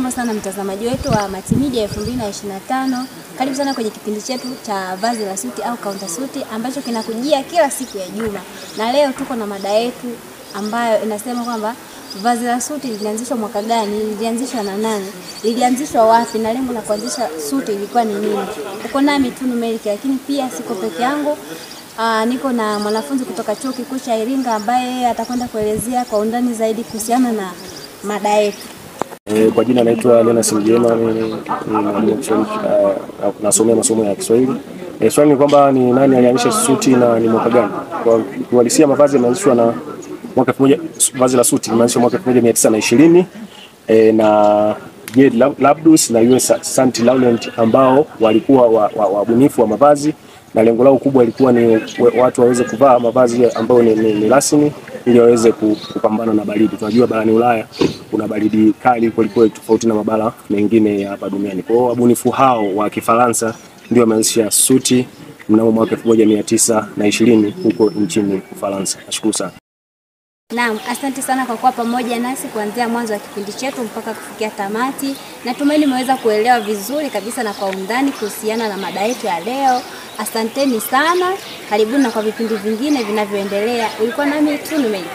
Jambo sana mtazamaji wetu wa Multimedia 2025. Karibu sana kwenye kipindi chetu cha vazi la suti au counter suti ambacho kinakujia kila siku ya juma. Na leo tuko na mada yetu ambayo inasema kwamba vazi la suti lilianzishwa mwaka gani, lilianzishwa na nani, lilianzishwa wapi na lengo la kuanzisha suti ilikuwa ni nini. Uko nami Tunu Melki, lakini pia siko peke yangu. Niko na mwanafunzi kutoka Chuo Kikuu cha Iringa ambaye atakwenda kuelezea kwa undani zaidi kuhusiana na mada yetu. Kwa jina naitwa Leonard Mjema, ni mwalimu nasomea masomo ya Kiswahili. Swali ni kwamba ni nani alianzisha suti na ni mwaka gani? Kwa kuhalisia mavazi yameanzishwa na mwaka 1000, vazi la suti limeanzishwa mwaka 1920 na J. Labdus na US St. Laurent ambao walikuwa wabunifu wa mavazi, na lengo lao kubwa ilikuwa ni watu waweze kuvaa mavazi ambayo ni rasmi ili waweze kupambana na baridi. Tunajua barani Ulaya kuna baridi kali kuliko tofauti na mabara mengine ya hapa duniani. Kwa hiyo wabunifu hao wa Kifaransa ndio wameanzisha suti mnamo mwaka 1920 huko nchini Ufaransa. Nashukuru sana. Naam, asante sana kwa kuwa pamoja nasi kuanzia mwanzo wa kipindi chetu mpaka kufikia tamati. Natumaini mmeweza kuelewa vizuri kabisa na kwa undani kuhusiana na mada yetu ya leo. Asanteni sana. Karibuni na kwa vipindi vingine vinavyoendelea. Ulikuwa nami Tunu Melki.